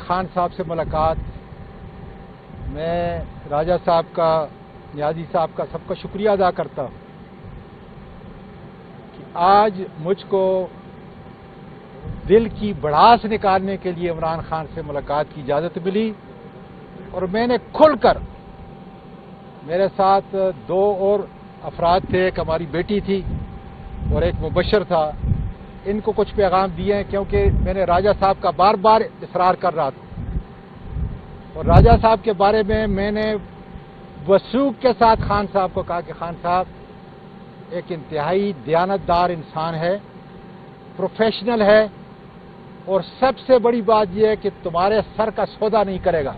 خان صاحب سے ملاقات، میں راجہ صاحب کا، نیازی صاحب کا سب کا شکریہ ادا کرتا ہوں کہ آج مجھ کو دل کی بڑھاس نکالنے کے لیے عمران خان سے ملاقات کی اجازت ملی، اور میں نے کھل کر، میرے ساتھ دو اور افراد تھے، ایک ہماری بیٹی تھی اور ایک مبشر تھا، ان کو کچھ پیغام دیے ہیں کیونکہ میں نے راجہ صاحب کا بار بار اصرار کر رہا تھا، اور راجہ صاحب کے بارے میں نے وثوق کے ساتھ خان صاحب کو کہا کہ خان صاحب ایک انتہائی دیانتدار انسان ہے، پروفیشنل ہے، اور سب سے بڑی بات یہ ہے کہ تمہارے سر کا سودا نہیں کرے گا۔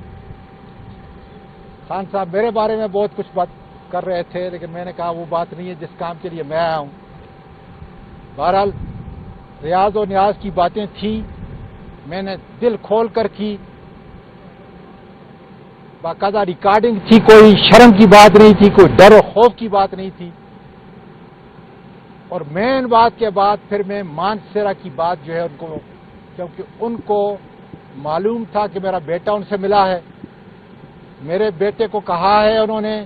خان صاحب میرے بارے میں بہت کچھ بات کر رہے تھے، لیکن میں نے کہا وہ بات نہیں ہے جس کام کے لیے میں آیا ہوں۔ بہرحال ریاض و نیاز کی باتیں تھیں، میں نے دل کھول کر کی، باقاعدہ ریکارڈنگ تھی، کوئی شرم کی بات نہیں تھی، کوئی ڈر و خوف کی بات نہیں تھی، اور مین بات کے بعد پھر میں مانسیرا کی بات جو ہے ان کو، کیونکہ ان کو معلوم تھا کہ میرا بیٹا ان سے ملا ہے، میرے بیٹے کو کہا ہے انہوں نے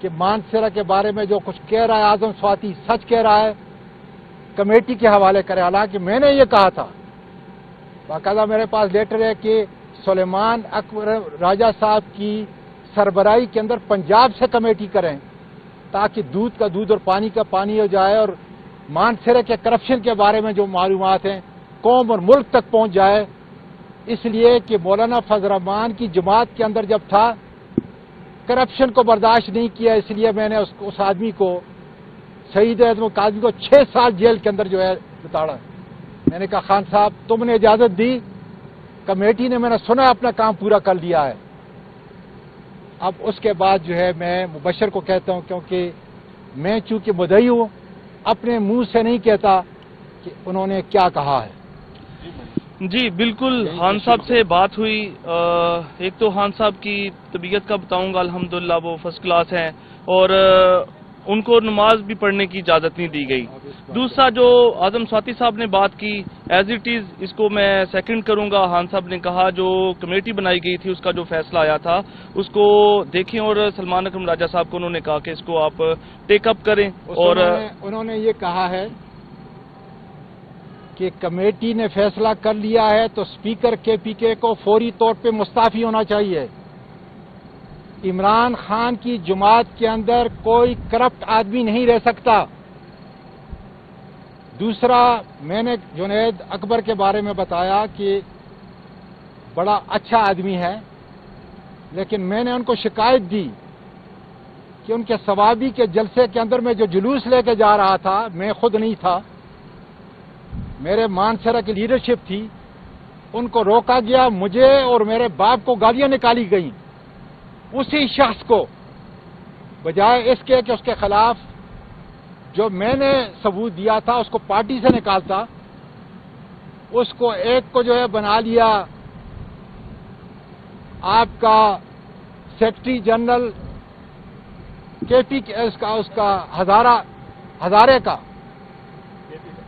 کہ مانسیرا کے بارے میں جو کچھ کہہ رہا ہے اعظم سواتی سچ کہہ رہا ہے، کمیٹی کے حوالے کرے، حالانکہ میں نے یہ کہا تھا، باقاعدہ میرے پاس لیٹر ہے کہ سلیمان اکبر راجہ صاحب کی سربراہی کے اندر پنجاب سے کمیٹی کریں تاکہ دودھ کا دودھ اور پانی کا پانی ہو جائے، اور مانسیرا کے کرپشن کے بارے میں جو معلومات ہیں قوم اور ملک تک پہنچ جائے، اس لیے کہ مولانا فضل الرحمان کی جماعت کے اندر جب تھا کرپشن کو برداشت نہیں کیا، اس لیے میں نے اس آدمی کو، شہید اعظم قادری کو 6 سال جیل کے اندر جو ہے بتاڑا۔ میں نے کہا خان صاحب تم نے اجازت دی، کمیٹی نے، میں نے سنا اپنا کام پورا کر لیا ہے۔ اب اس کے بعد جو ہے میں مبشر کو کہتا ہوں، کیونکہ میں چونکہ مدعی ہوں، اپنے منہ سے نہیں کہتا کہ انہوں نے کیا کہا ہے۔ جی بالکل، خان صاحب سے بات ہوئی، ایک تو خان صاحب کی طبیعت کا بتاؤں گا، الحمدللہ وہ فرسٹ کلاس ہیں، اور ان کو نماز بھی پڑھنے کی اجازت نہیں دی گئی۔ دوسرا جو اعظم سواتی صاحب نے بات کی، ایز اٹ از اس کو میں سیکنڈ کروں گا۔ خان صاحب نے کہا جو کمیٹی بنائی گئی تھی، اس کا جو فیصلہ آیا تھا اس کو دیکھیں، اور سلمان اکرم راجہ صاحب کو انہوں نے کہا کہ اس کو آپ ٹیک اپ کریں، اور انہوں نے یہ کہا ہے کہ کمیٹی نے فیصلہ کر لیا ہے تو اسپیکر کے پی کے کو فوری طور پہ مستعفی ہونا چاہیے۔ عمران خان کی جماعت کے اندر کوئی کرپٹ آدمی نہیں رہ سکتا۔ دوسرا، میں نے جنید اکبر کے بارے میں بتایا کہ بڑا اچھا آدمی ہے، لیکن میں نے ان کو شکایت دی کہ ان کے ثوابی کے جلسے کے اندر میں جو جلوس لے کے جا رہا تھا، میں خود نہیں تھا، میرے مانسیرا کی لیڈرشپ تھی، ان کو روکا گیا، مجھے اور میرے باپ کو گالیاں نکالی گئیں، اسی شخص کو، بجائے اس کے کہ اس کے خلاف جو میں نے ثبوت دیا تھا اس کو پارٹی سے نکالتا، اس کو ایک کو جو ہے بنا لیا آپ کا سیکرٹری جنرل کے پی اس کا ہزارے کا،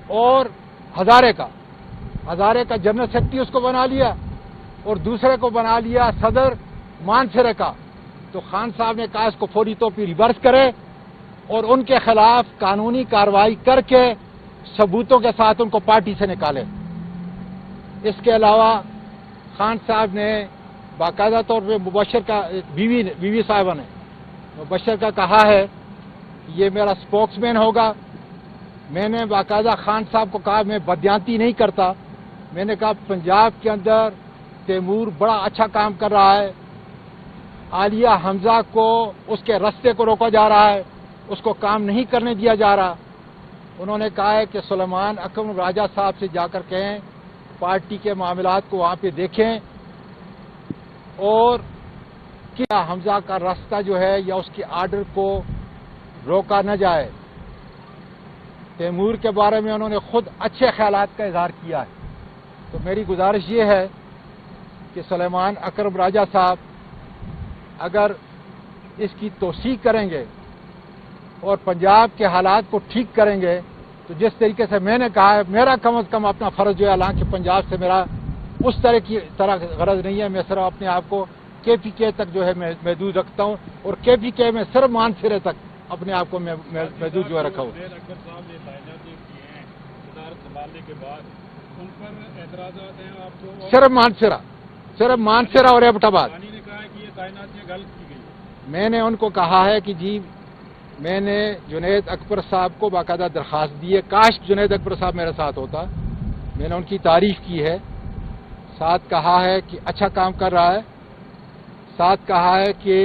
اور ہزارے کا جنرل سیکرٹری اس کو بنا لیا، اور دوسرے کو بنا لیا صدر مانسیرا کا۔ تو خان صاحب نے کہا اس کو فوری طور پہ ریورس کرے اور ان کے خلاف قانونی کارروائی کر کے ثبوتوں کے ساتھ ان کو پارٹی سے نکالے۔ اس کے علاوہ خان صاحب نے باقاعدہ طور پہ مبشر کا، بیوی صاحبہ نے مبشر کا کہا ہے کہ یہ میرا اسپوکس مین ہوگا۔ میں نے باقاعدہ خان صاحب کو کہا میں بدیانتی نہیں کرتا، میں نے کہا پنجاب کے اندر تیمور بڑا اچھا کام کر رہا ہے، عالیہ حمزہ کو اس کے رستے کو روکا جا رہا ہے، اس کو کام نہیں کرنے دیا جا رہا۔ انہوں نے کہا ہے کہ سلیمان اکرم راجہ صاحب سے جا کر کہیں پارٹی کے معاملات کو وہاں پہ دیکھیں، اور کیا حمزہ کا راستہ جو ہے یا اس کے آرڈر کو روکا نہ جائے۔ تیمور کے بارے میں انہوں نے خود اچھے خیالات کا اظہار کیا ہے۔ تو میری گزارش یہ ہے کہ سلیمان اکرم راجہ صاحب اگر اس کی توثیق کریں گے اور پنجاب کے حالات کو ٹھیک کریں گے، تو جس طریقے سے میں نے کہا ہے، میرا کم از کم اپنا فرض جو ہے، حالانکہ پنجاب سے میرا اس طرح غرض نہیں ہے. میں صرف اپنے آپ کو KPK تک جو ہے محدود رکھتا ہوں, اور KPK میں صرف مانسرے تک اپنے آپ کو محدود جو ہے رکھا ہوں. اکبر صاحب نے تعینات کیے ہیں صدارت سنبھالنے کے بعد, ان پر اعتراضات ہیں آپ کو؟ صرف مانسرا اور ایبٹ آباد. نے کہا ہے کہ یہ تعیناتیاں غلط کی گئی. میں نے ان کو کہا ہے کہ جی میں نے جنید اکبر صاحب کو باقاعدہ درخواست دی ہے, کاش جنید اکبر صاحب میرے ساتھ ہوتا. میں نے ان کی تعریف کی ہے, ساتھ کہا ہے کہ اچھا کام کر رہا ہے, ساتھ کہا ہے کہ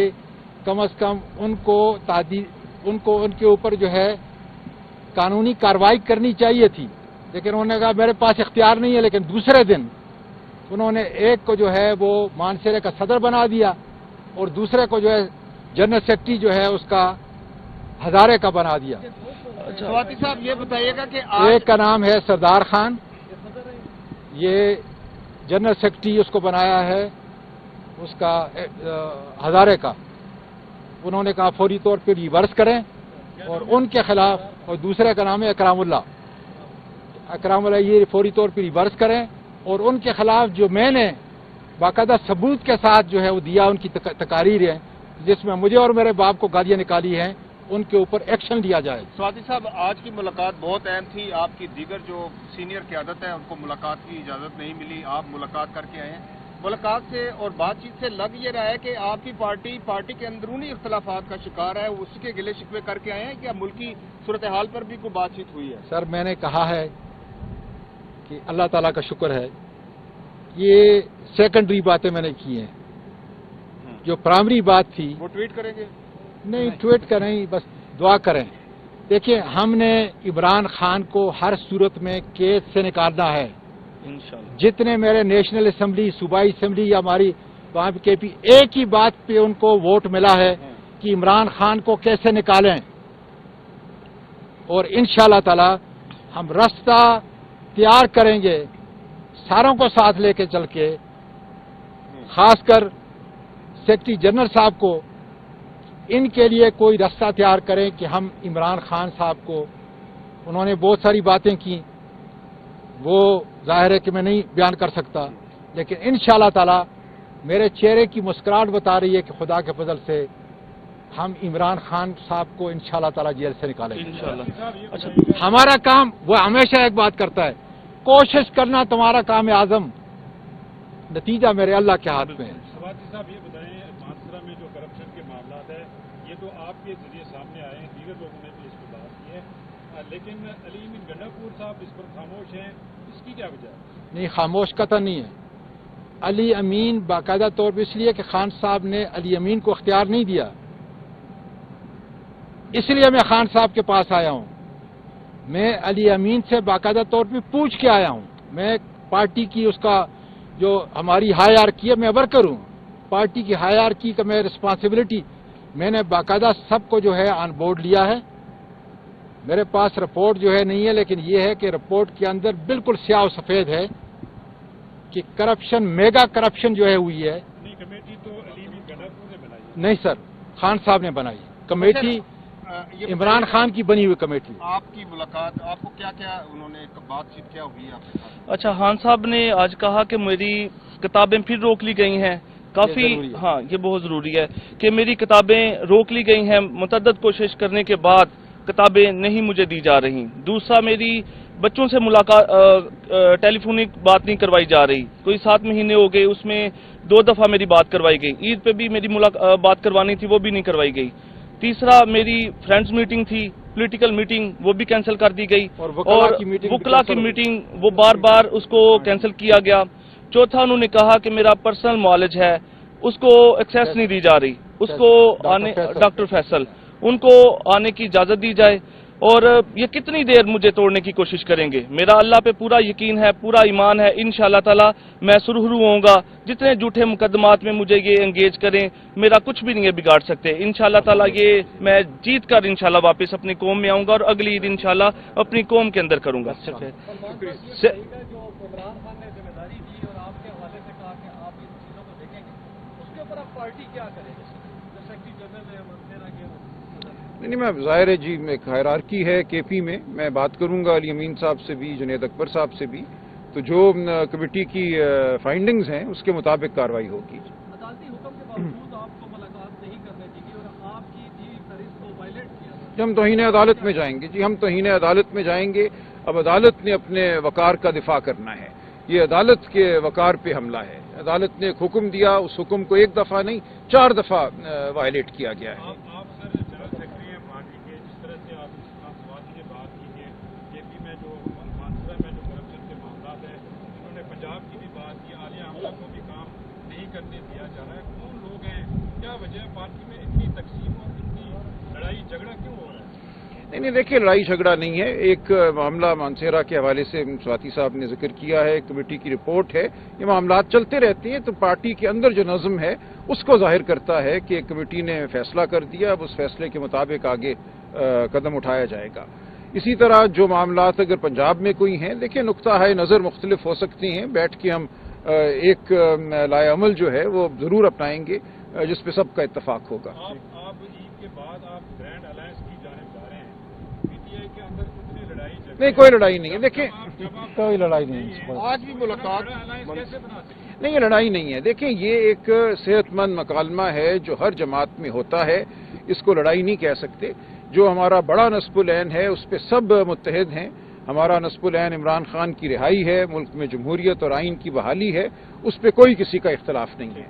کم از کم ان کے اوپر جو ہے قانونی کارروائی کرنی چاہیے تھی, لیکن انہوں نے کہا میرے پاس اختیار نہیں ہے. لیکن دوسرے دن انہوں نے ایک کو جو ہے وہ مانسرے کا صدر بنا دیا, اور دوسرے کو جو ہے جنرل سیکرٹری جو ہے اس کا ہزارے کا بنا دیا. سواتی صاحب یہ بتائیے گا کہ ایک کا نام ہے سردار خان, یہ جنرل سیکرٹری اس کو بنایا ہے اس کا ہزارے کا. انہوں نے کہا فوری طور پہ ریورس کریں اور ان کے خلاف, اور دوسرے کا نام ہے اکرام اللہ, یہ فوری طور پہ ریورس کریں, اور ان کے خلاف جو میں نے باقاعدہ ثبوت کے ساتھ جو ہے وہ دیا, ان کی تقاریر ہیں جس میں مجھے اور میرے باپ کو گالیاں نکالی ہیں, ان کے اوپر ایکشن لیا جائے. سواتی صاحب آج کی ملاقات بہت اہم تھی, آپ کی دیگر جو سینئر قیادت ہے ان کو ملاقات کی اجازت نہیں ملی, آپ ملاقات کر کے آئے ہیں. ملاقات سے اور بات چیت سے لگ یہ رہا ہے کہ آپ کی پارٹی کے اندرونی اختلافات کا شکار ہے, اس کے گلے شکوے کر کے آئے ہیں, کیا ملکی صورتحال پر بھی کوئی بات چیت ہوئی ہے؟ سر میں نے کہا ہے کہ اللہ تعالیٰ کا شکر ہے, یہ سیکنڈری باتیں میں نے کی ہیں, جو پرائمری بات تھی وہ ٹویٹ کریں گے؟ نہیں ٹویٹ کریں, بس دعا کریں. دیکھیں ہم نے عمران خان کو ہر صورت میں کیس سے نکالنا ہے. انشاءاللہ جتنے میرے نیشنل اسمبلی, صوبائی اسمبلی یا ہماری وہاں کے پی, ایک ہی بات پہ ان کو ووٹ ملا ہے کہ عمران خان کو کیسے نکالیں, اور انشاءاللہ تعالی ہم راستہ تیار کریں گے ساروں کو ساتھ لے کے چل کے, خاص کر سیکرٹری جنرل صاحب کو, ان کے لیے کوئی راستہ تیار کریں کہ ہم عمران خان صاحب کو, انہوں نے بہت ساری باتیں کی, وہ ظاہر ہے کہ میں نہیں بیان کر سکتا, لیکن انشاءاللہ تعالی میرے چہرے کی مسکراہٹ بتا رہی ہے کہ خدا کے فضل سے ہم عمران خان صاحب کو انشاءاللہ تعالی جیل سے نکالیں گے. اچھا ہمارا کام, وہ ہمیشہ ایک بات کرتا ہے, کوشش کرنا تمہارا کام اعظم, نتیجہ میرے اللہ کے ہاتھ میں ہے. سواتی صاحب یہ بتائیں, مانسرا میں جو کرپشن کے معاملات ہے یہ تو آپ کے ذریعے سامنے آئے ہیں, دیگر لوگوں نے بھی اس پر بات کی ہے, لیکن علی امین گنڈاپور صاحب اس پر خاموش ہیں, اس کی کیا وجہ ہے؟ نہیں, خاموش قطع نہیں ہے. علی امین باقاعدہ طور پہ اس لیے کہ خان صاحب نے علی امین کو اختیار نہیں دیا, اس لیے میں خان صاحب کے پاس آیا ہوں. میں علی امین سے باقاعدہ طور پہ پوچھ کے آیا ہوں. میں پارٹی کی اس کا جو ہماری ہائرارکی ہے میں ورکر ہوں, پارٹی کی ہائرارکی کا میں رسپانسبلٹی, میں نے باقاعدہ سب کو جو ہے آن بورڈ لیا ہے. میرے پاس رپورٹ جو ہے نہیں ہے, لیکن یہ ہے کہ رپورٹ کے اندر بالکل سیاہ و سفید ہے کہ کرپشن, میگا کرپشن جو ہے ہوئی ہے. نہیں, کمیٹی تو علی امین گنڈاپور نے بنائی ہے. نہیں سر, خان صاحب نے بنائی کمیٹی, عمران خان کی بنی ہوئی کمیٹی. آپ کی ملاقات, آپ کو کیا کیا انہوں نے بات چیت کیا ہوئی آپ کے ساتھ؟ اچھا, خان صاحب نے آج کہا کہ میری کتابیں پھر روک لی گئی ہیں, کافی, ہاں یہ بہت ضروری ہے کہ میری کتابیں روک لی گئی ہیں, متعدد کوشش کرنے کے بعد کتابیں نہیں مجھے دی جا رہی. دوسرا, میری بچوں سے ملاقات, ٹیلی فونک بات نہیں کروائی جا رہی, کوئی 7 مہینے ہو گئے, اس میں 2 دفعہ میری بات کروائی گئی. عید پہ بھی میری بات کروانی تھی, وہ بھی نہیں کروائی گئی. تیسرا, میری فرینڈز میٹنگ تھی, پولیٹیکل میٹنگ, وہ بھی کینسل کر دی گئی, اور وکلا کی میٹنگ وہ بار بار اس کو کینسل کیا گیا. چوتھا, انہوں نے کہا کہ میرا پرسنل معالج ہے, اس کو ایکسیس نہیں دی جا رہی, اس کو آنے, ڈاکٹر فیصل, ان کو آنے کی اجازت دی جائے. اور یہ کتنی دیر مجھے توڑنے کی کوشش کریں گے؟ میرا اللہ پہ پورا یقین ہے, پورا ایمان ہے, انشاءاللہ تعالی میں سرخرو ہوں گا. جتنے جھوٹے مقدمات میں مجھے یہ انگیج کریں, میرا کچھ بھی نہیں ہے بگاڑ سکتے. انشاءاللہ تعالی یہ میں جیت کر انشاءاللہ واپس اپنی قوم میں آؤں گا, اور اگلی عید انشاءاللہ اپنی قوم کے اندر کروں گا. نہیں, میں ظاہر ہے جی, میں ہائرارکی ہے کے پی میں بات کروں گا علی امین صاحب سے بھی, جنید اکبر صاحب سے بھی, تو جو کمیٹی کی فائنڈنگز ہیں اس کے مطابق کارروائی ہوگی. عدالتی حکم کے باوجود آپ کو ملاقات نہیں کرنے دی گئی اور آپ کی دی فہرست کو وائلیٹ کیا. ہم توہین عدالت میں جائیں گے جی، ہم توہین عدالت میں جائیں گے. اب عدالت نے اپنے وقار کا دفاع کرنا ہے. یہ عدالت کے وقار پہ حملہ ہے. عدالت نے ایک حکم دیا، اس حکم کو ایک دفعہ نہیں 4 دفعہ وائلیٹ کیا گیا ہے. آپ سر جنرل سیکرٹری ہیں پارٹی کے، جس طرح سے آپ سوادی نے بات کی ہے کہ پی میں جو مانسرا میں جو کرپشن کے معاملات ہیں، انہوں نے پنجاب کی بھی بات کی، عالیہ عملہ کو بھی کام نہیں کرنے دیا جا رہا ہے. کون لوگ ہیں، کیا وجہ ہے پارٹی میں اتنی تقسیم اور اتنی لڑائی جھگڑا کیوں ہو رہا ہے؟ نہیں دیکھیے، لڑائی جھگڑا نہیں ہے. ایک معاملہ مانسیرا کے حوالے سے سواتی صاحب نے ذکر کیا ہے، کمیٹی کی رپورٹ ہے. یہ معاملات چلتے رہتے ہیں تو پارٹی کے اندر جو نظم ہے اس کو ظاہر کرتا ہے کہ کمیٹی نے فیصلہ کر دیا، اب اس فیصلے کے مطابق آگے قدم اٹھایا جائے گا. اسی طرح جو معاملات اگر پنجاب میں کوئی ہیں، دیکھیں نقطہ ہے نظر مختلف ہو سکتے ہیں، بیٹھ کے ہم ایک لائے عمل جو ہے وہ ضرور اپنائیں گے جس پہ سب کا اتفاق ہوگا. آپ عید کے بعد آپ گرینڈ الائنس کی جانب جا رہے ہیں، پی ٹی آئی کے اندر کتنی لڑائی جھگڑے؟ نہیں، کوئی لڑائی نہیں ہے. دیکھیں کوئی لڑائی نہیں ہے. آج بھی ملاقات الائنس کیسے بنا سکتے ہیں؟ نہیں، یہ لڑائی نہیں ہے. دیکھیں یہ ایک صحت مند مکالمہ ہے جو ہر جماعت میں ہوتا ہے، اس کو لڑائی نہیں کہہ سکتے. جو ہمارا بڑا نصب العین ہے اس پہ سب متحد ہیں. ہمارا نصب العین عمران خان کی رہائی ہے، ملک میں جمہوریت اور آئین کی بحالی ہے، اس پہ کوئی کسی کا اختلاف نہیں ہے.